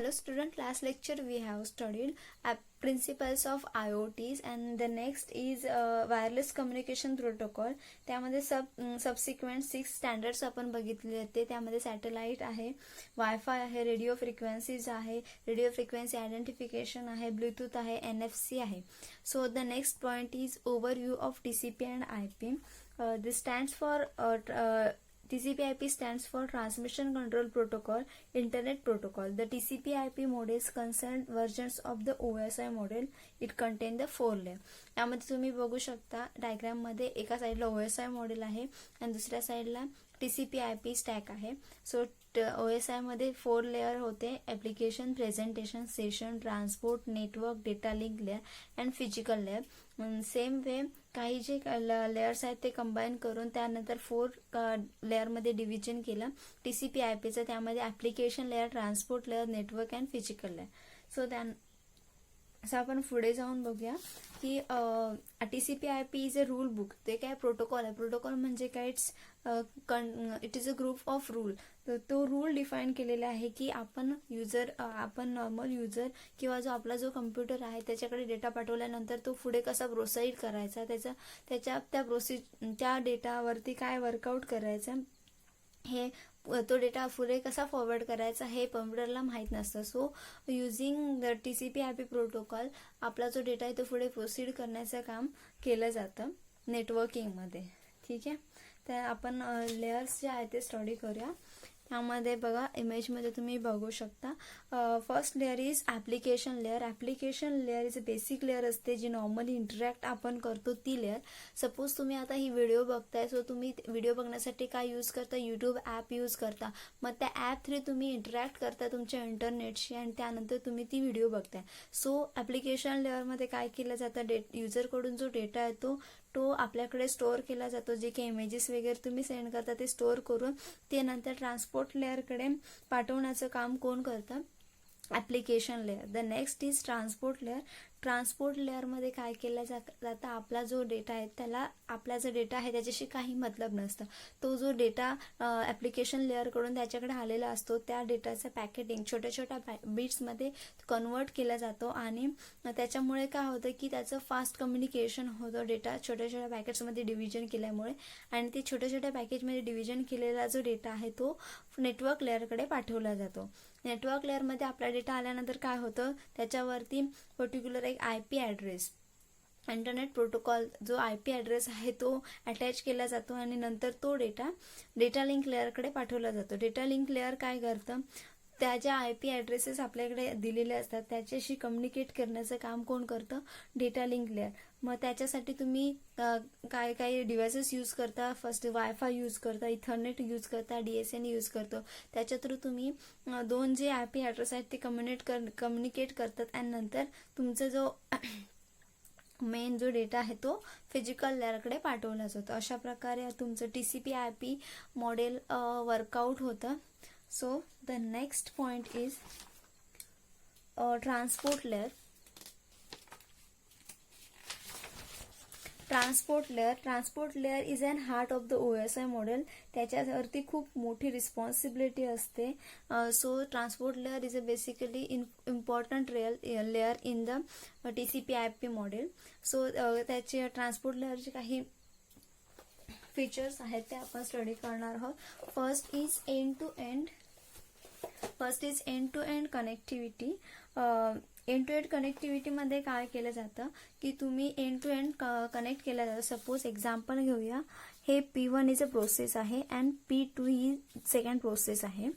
Hello student, last lecture we have studied principles of IoTs and the next is wireless communication protocol. त्यामध्ये subsequent 6 standards आपण बघितले होते. त्यामध्ये satellite आहे, wifi आहे, रेडिओ फ्रिक्वेन्सीज आहे, रेडिओ फ्रिक्वेन्सी आयडेंटिफिकेशन आहे, ब्लूटूथ आहे, NFC आहे. So the next point is overview of TCP and IP. This stands for TCP/IP stands for Transmission Control Protocol, Internet Protocol. The TCP/IP models concern versions of the OSI model. It contain the 4 layer. यामध्ये तुम्ही बघू शकता diagram मध्ये एका साइडला OSI model आहे आणि दुसऱ्या साइडला TCP/IP स्टॅक आहे. सो OSI मध्ये 4 लेयर होते: application, presentation, session, transport, network, data link layer and physical layer. Same way काही जे लेयर्स आहेत ते कंबाईन करून त्यानंतर 4 लेयर मध्ये डिव्हिजन केलं TCP/IP चं. त्यामध्ये application layer, transport layer, network and physical layer. So आपण पुढे जाऊन बघूया की TCP/IP is a rule book. ते काय प्रोटोकॉल आहे. प्रोटोकॉल म्हणजे काय, it is a group of rule. तर तो रूल डिफाईन केलेला आहे की आपण नॉर्मल युजर किंवा जो आपला जो कम्प्युटर आहे त्याच्याकडे डेटा पाठवल्यानंतर तो पुढे कसा प्रोसीड करायचा, त्या डेटावरती काय वर्कआउट करायचं, हे तो डेटा पुढे कसा फॉरवर्ड करायचा हे कम्प्युटरला माहीत नसतं. So using the TCP/IP protocol आपला जो डेटा आहे तो पुढे प्रोसीड करण्याचं काम केलं जातं नेटवर्किंगमध्ये. ठीक आहे, तर आपण लेयर्स जे आहे ते स्टडी करूया. यामध्ये बघा, इमेजमध्ये तुम्ही बघू शकता. First layer is application layer. Application layer is a basic layer असते जी नॉर्मली इंटरॅक्ट आपण करतो ती लेअर. सपोज तुम्ही आता ही व्हिडिओ बघताय, सो तुम्ही व्हिडिओ बघण्यासाठी काय यूज करता, यूट्यूब ॲप यूज करता. मग त्या ॲप थ्रू तुम्ही इंटरॅक्ट करता तुमच्या इंटरनेटशी आणि त्यानंतर तुम्ही ती व्हिडिओ बघताय. सो ऍप्लिकेशन लेअरमध्ये काय केलं जातं, युजरकडून जो डेटा येतो तो आपल्याकडे स्टोअर केला जातो. जे काही इमेजेस वगैरे तुम्ही सेंड करता ते स्टोअर करून ते नंतर ट्रान्सपोर्ट लेअरकडे पाठवण्याचं काम कोण करतं, application layer. The next is transport layer. Transport लेअरमध्ये काय केलं जातं, आपला जो डेटा आहे त्याला आपला जो डेटा आहे त्याच्याशी काही मतलब नसतं. तो जो डेटा ऍप्लिकेशन लेअरकडून त्याच्याकडे आलेला असतो त्या डेटाचं पॅकेटिंग छोट्या छोट्या बिट्समध्ये कन्वर्ट केला जातो आणि त्याच्यामुळे काय होतं की त्याचं फास्ट कम्युनिकेशन होतं. डेटा छोट्या छोट्या पॅकेट्समध्ये डिव्हिजन केल्यामुळे आणि ते छोट्या छोट्या पॅकेजमध्ये डिव्हिजन केलेला जो डेटा आहे तो नेटवर्क लेअरकडे पाठवला जातो. नेटवर्क लेअरमध्ये आपला डेटा आल्यानंतर काय होतं, त्याच्यावरती पर्टिक्युलर एक IP ॲड्रेस, इंटरनेट प्रोटोकॉल जो IP ॲड्रेस आहे तो अटॅच केला जातो आणि नंतर तो डेटा लिंक लेअरकडे पाठवला जातो. डेटा लिंक लेअर काय करतं, त्या ज्या IP ॲड्रेसेस आपल्याकडे दिलेले असतात त्याच्याशी कम्युनिकेट करण्याचं काम कोण करतं, डेटा लिंक लेअर. मग त्याच्यासाठी तुम्ही काय डिव्हायसेस यूज करता. फर्स्ट वायफाय यूज करता, इथरनेट यूज करता, DSN यूज करतो. त्याच्या थ्रू तुम्ही 2 जे IP ॲड्रेस आहेत ते कम्युनिकेट करतात आणि नंतर तुमचा जो मेन जो डेटा आहे तो फिजिकल लेअरकडे पाठवला जातो. अशा प्रकारे तुमचं TCP/IP मॉडेल वर्कआउट होतं. So the next point is transport layer. Transport layer is an heart of the OSI model. त्याच्यावरती खूप मोठी रिस्पॉन्सिबिलिटी असते. So transport layer is a basically important layer in the TCP/IP model. So त्याचे transport लेअरचे काही features आहेत ते आपण स्टडी करणार आहोत. First is end to end connectivity. End to end कनेक्टिव्हिटीमध्ये काय केलं जातं की तुम्ही एंड टू एंड कनेक्ट केलं जातं. सपोज एक्झाम्पल घेऊया, हे P1 इज अ प्रोसेस आहे and P2 he second process आहे.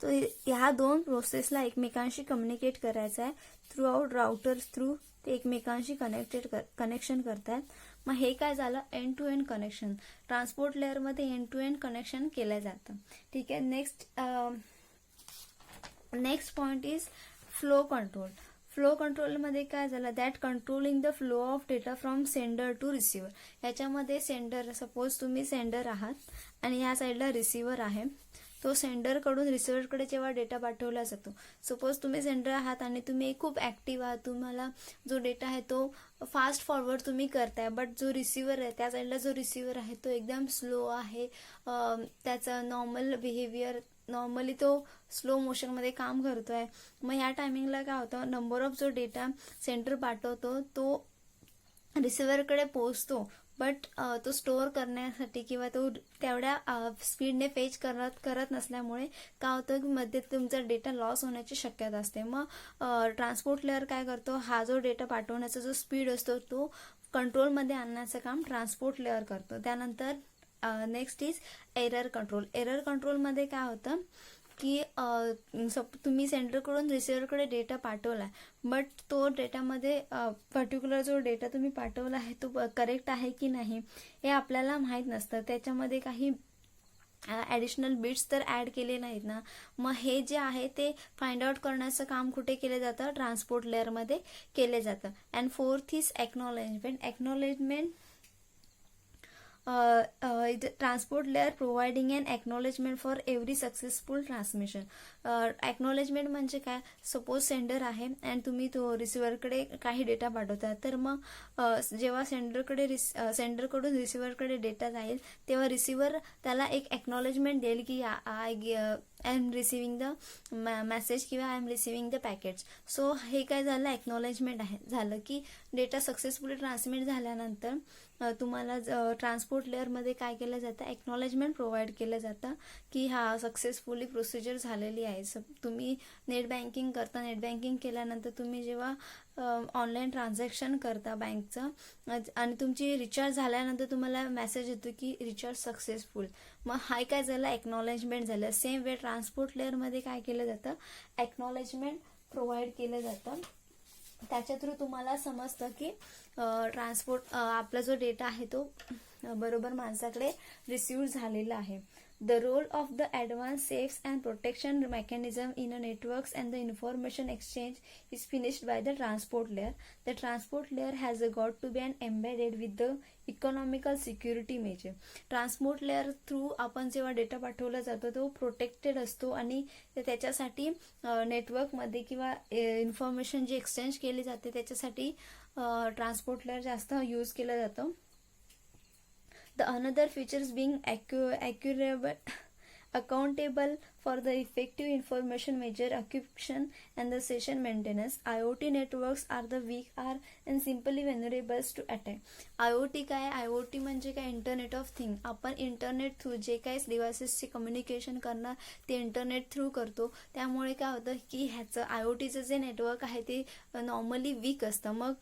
तर ह्या 2 प्रोसेसला एकमेकांशी कम्युनिकेट करायचं आहे थ्रू आउट राउटर्स थ्रू. ते एकमेकांशी कनेक्शन करतात. मग हे काय झालं, end to end connection. Transport लेअरमध्ये एंड टू एंड कनेक्शन केलं जातं. ठीक आहे, next point is flow control. Flow कंट्रोलमध्ये काय झालं, that controlling the flow of data from sender to receiver. याच्यामध्ये सेंडर, सपोज तुम्ही सेंडर आहात आणि या साईडला रिसिव्हर आहे. तो सेंडरकडून रिसिव्हरकडे जेव्हा डेटा पाठवला जातो, सपोज तुम्ही सेंडर आहात आणि तुम्ही खूप ॲक्टिव्ह आहात, तुम्हाला जो डेटा आहे तो फास्ट फॉरवर्ड तुम्ही करताय, बट जो रिसिव्हर आहे त्या साईडला जो रिसिव्हर आहे तो एकदम स्लो आहे, त्याचा नॉर्मल बिहेवियर नॉर्मली तो स्लो मोशनमध्ये काम करतोय. मग ह्या टायमिंगला काय होतं, नंबर ऑफ जो डेटा सेंटर पाठवतो तो रिसिव्हरकडे पोहोचतो, बट तो स्टोअर करण्यासाठी किंवा तो तेवढ्या स्पीडने फेच करत नसल्यामुळे काय होतं की मध्ये तुमचा डेटा लॉस होण्याची शक्यता असते. मग ट्रान्सपोर्ट लेअर काय करतो, हा जो डेटा पाठवण्याचा जो स्पीड असतो तो कंट्रोलमध्ये आणण्याचं काम ट्रान्सपोर्ट लेअर करतो. त्यानंतर next is error control. Error कंट्रोलमध्ये काय होतं की तुम्ही सेंटरकडून रिसिव्हरकडे डेटा पाठवला, बट तो डेटामध्ये पर्टिक्युलर जो डेटा तुम्ही पाठवला आहे तो करेक्ट आहे की नाही हे आपल्याला माहीत नसतं. त्याच्यामध्ये काही ॲडिशनल बिट्स तर ॲड केले नाहीत ना. मग हे जे आहे ते फाइंड आउट करण्याचं काम कुठे केलं जातं, ट्रान्सपोर्ट लेअरमध्ये केले जातं. And fourth is acknowledgement. Acknowledgement transport layer providing an acknowledgement for every successful transmission. Acknowledgement म्हणजे काय, सपोज सेंडर आहे अँड तुम्ही तो रिसिव्हरकडे काही डेटा पाठवता, तर मग जेव्हा सेंडरकडून रिसिव्हरकडे डेटा जाईल तेव्हा रिसिव्हर त्याला एक एक्नॉलेजमेंट देईल की I am receiving the message किंवा I am receiving the packets. So हे काय झालं, एक्नॉलेजमेंट आहे. झालं की डेटा सक्सेसफुली ट्रान्समिट झाल्यानंतर तुम्हाला ट्रान्सपोर्ट लेअरमध्ये काय केलं जातं, एक्नॉलेजमेंट प्रोव्हाइड केलं जातं की हा सक्सेसफुली प्रोसिजर झालेली आहे. तुम्ही नेट बँकिंग करता, नेट बँकिंग केल्यानंतर तुम्ही जेव्हा ऑनलाईन ट्रान्झॅक्शन करता बँकचं आणि तुमची रिचार्ज झाल्यानंतर तुम्हाला मेसेज येतो की रिचार्ज सक्सेसफुल. मग हा काय झालं, एक्नॉलेजमेंट झालं. सेम वे ट्रान्सपोर्ट लेअरमध्ये काय केलं जातं, एक्नॉलेजमेंट प्रोव्हाइड केलं जातं. त्याच्या थ्रू तुम्हाला समजतं की ट्रान्सपोर्ट आपला जो डेटा आहे तो बरोबर माणसाकडे रिसीव्ह झालेला आहे. The role of the advanced safes and protection mechanism in a networks and the information exchange is finished by the transport layer. The transport layer has got to be embedded with the economical security measure. Transport layer through आपण जेव्हा data पाठवला जातो तो protected असतो आणि त्याच्यासाठी नेटवर्कमध्ये किंवा इन्फॉर्मेशन जी एक्सचेंज केली जाते त्याच्यासाठी ट्रान्सपोर्ट लेअर जास्त यूज केलं जातं. The another features being accountable for the effective information measure acquisition and the session maintenance. IoT networks are the weak are and simply vulnerable to attack. IoT काय, IoT म्हणजे काय, internet of thing. आपण internet through जे काही डिव्हायसेसचे communication करणार ते internet through करतो. त्यामुळे काय होतं की ह्याचं IoTचं जे नेटवर्क आहे ते नॉर्मली वीक असतं. मग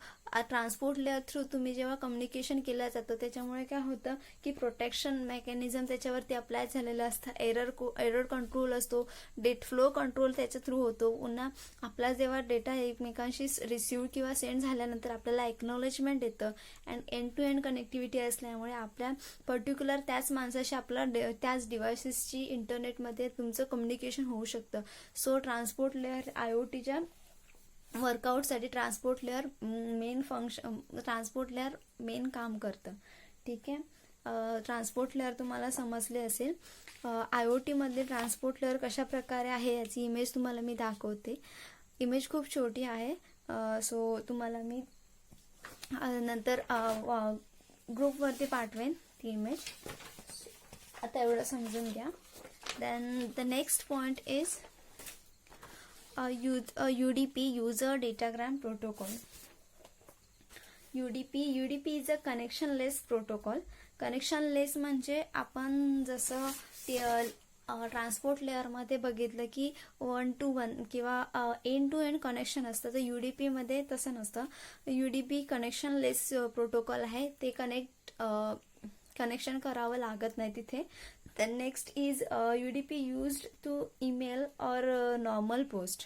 ट्रान्सपोर्ट लेअर थ्रू तुम्ही जेव्हा कम्युनिकेशन केलं जातं त्याच्यामुळे काय होतं की प्रोटेक्शन मेकॅनिझम त्याच्यावरती अप्लाय झालेलं असतं. एरर कंट्रोल असतो, डेट फ्लो कंट्रोल त्याच्या थ्रू होतो. पुन्हा आपला जेव्हा डेटा एकमेकांशी रिसिव्ह किंवा सेंड झाल्यानंतर आपल्याला एक्नॉलेजमेंट येतं. And end to end connectivity असल्यामुळे आपल्या पर्टिक्युलर त्याच माणसाशी आपला त्याच डिव्हायसेसची इंटरनेटमध्ये तुमचं कम्युनिकेशन होऊ शकतं. सो ट्रान्सपोर्ट लेअर IoTच्या वर्कआउटसाठी ट्रान्सपोर्ट लेअर मेन काम करतं. ठीक आहे, ट्रान्सपोर्ट लेअर तुम्हाला समजले असेल. IoT मधले ट्रान्सपोर्ट लेअर कशा प्रकारे आहे याची इमेज तुम्हाला मी दाखवते. इमेज खूप छोटी आहे, सो तुम्हाला मी नंतर ग्रुपवरती पाठवेन ती इमेज. आता एवढं समजून घ्या. Then the next point is UDP, User Datagram Protocol. UDP is a connectionless protocol. Connectionless म्हणजे आपण जसं ट्रान्सपोर्ट लेअरमध्ये बघितलं की 1 to 1 किंवा एंड टू एंड कनेक्शन असतं, तर UDPमध्ये तसं नसतं. UDP कनेक्शनलेस प्रोटोकॉल आहे. ते कनेक्शन करावं लागत नाही तिथे. The next is UDP used to email or normal post.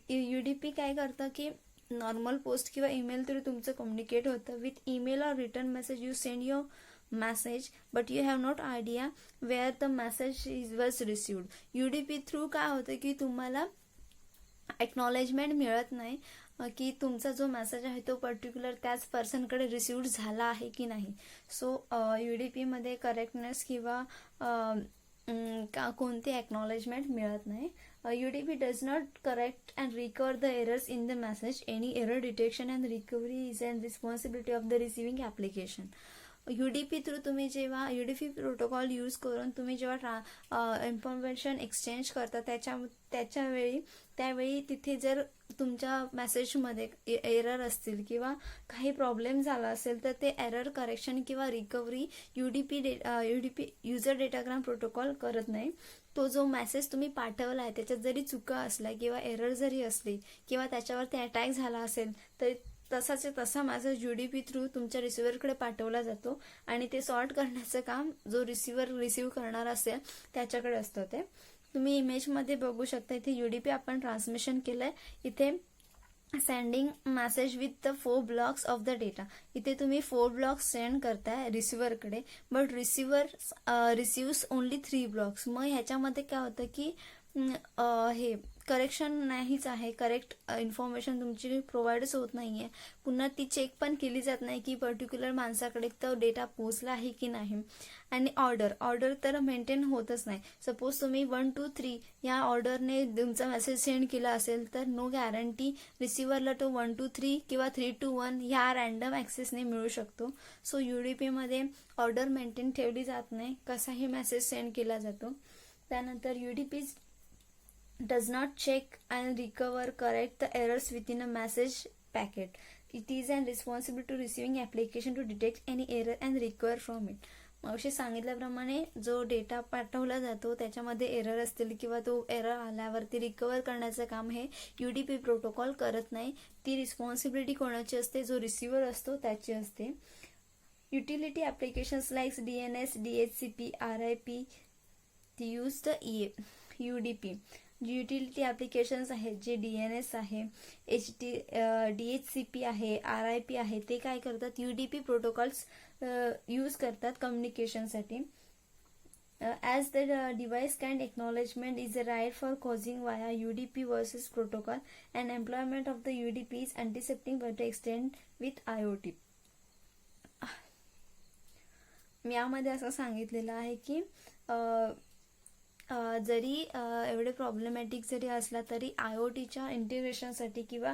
UDP काय करतं की नॉर्मल पोस्ट किंवा ईमेल थ्रू तुमचं कम्युनिकेट होतं. विथ ईमेल और return message you send your message but you have not idea where the message was received. UDP through काय होतं की तुम्हाला एक्नॉलेजमेंट मिळत नाही की तुमचा जो मेसेज आहे तो पर्टिक्युलर त्याच पर्सनकडे रिसिव्ड झाला आहे की नाही. सो UDPमध्ये करेक्टनेस किंवा कोणती एक्नॉलेजमेंट मिळत नाही. UDP does not correct and recover the errors in the message. Any error detection and recovery is a responsibility of the receiving application. UDP through तुम्ही जेव्हा UDP प्रोटोकॉल यूज करून तुम्ही जेव्हा information exchange करता त्यावेळी तिथे जर तुमच्या मेसेजमध्ये एरर असतील किंवा काही प्रॉब्लेम झाला असेल तर ते एरर करेक्शन किंवा recovery UDP user datagram protocol करत नाही. तो जो मेसेज तुम्ही पाठवला आहे त्याच्यात जरी चुका असल्या किंवा एरर जरी असली किंवा त्याच्यावरती अटॅक झाला असेल तर तसाचे तसा मेसेज UDP थ्रू तुमच्या रिसिव्हरकडे पाठवला जातो आणि ते सॉर्ट करण्याचं काम जो रिसिव्ह करणार असेल त्याच्याकडे असतं. ते तुम्ही इमेजमध्ये बघू शकता. इथे UDP आपण ट्रान्समिशन केलंय. इथे sending message with the 4 blocks of the data. इथे तुम्ही 4 ब्लॉक्स सेंड करताय रिसिव्हरकडे, बट रिसिव्हर रिसिव्ह्स ओनली 3 ब्लॉक्स. मग ह्याच्यामध्ये काय होतं की हे करेक्शन नाहीच आहे, करेक्ट इन्फॉर्मेशन तुमची प्रोव्हाइडच होत नाहीये. पुन्हा ती चेक पण केली जात नाही की पर्टिक्युलर माणसाकडे तो डेटा पोहोचला आहे की नाही. आणि ऑर्डर तर मेंटेन होतच नाही. सपोज तुम्ही 1 2 3 या ऑर्डरने तुमचा मेसेज सेंड केला असेल तर नो गॅरंटी रिसिव्हरला तो 1 2 3 किंवा 3 2 1 ह्या रॅन्डम ॲक्सेसने मिळू शकतो. सो UDP मध्ये ऑर्डर मेंटेन ठेवली जात नाही, कसाही मेसेज सेंड केला जातो. त्यानंतर UDP does not check and recover correct the errors within a message packet. It is an responsibility to receiving application to detect any error and recover from it. असे सांगितल्याप्रमाणे जो डेटा पाठवला जातो त्याच्यामध्ये error असतील किंवा तो एरर आल्यावरती रिकवर करण्याचं काम हे UDP प्रोटोकॉल करत नाही. ती रिस्पॉन्सिबिलिटी कोणाची असते? जो रिसिव्हर असतो त्याची असते. Utility applications like DNS, DHCP, RIP use the UDP. Utility applications आहेत जे DNS आहे, DHCP आहे, RIP आहे, ते काय करतात? UDP प्रोटोकॉल्स यूज करतात कम्युनिकेशनसाठी. as the device kind acknowledgement is a right for causing via UDP versus protocol and employment of the UDP is antiseptic but extend with IoT. यामध्ये असं सांगितलेलं आहे की जरी एवढे प्रॉब्लेमॅटिक जरी असला तरी IoTच्या इंटिग्रेशनसाठी किंवा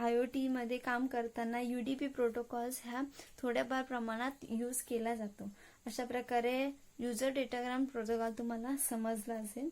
IoT मध्ये काम करताना UDP प्रोटोकॉल्स ह्या थोड्याफार प्रमाणात यूज केला जातो. अशा प्रकारे युजर डेटाग्राम प्रोटोकॉल तुम्हाला समजला असेल.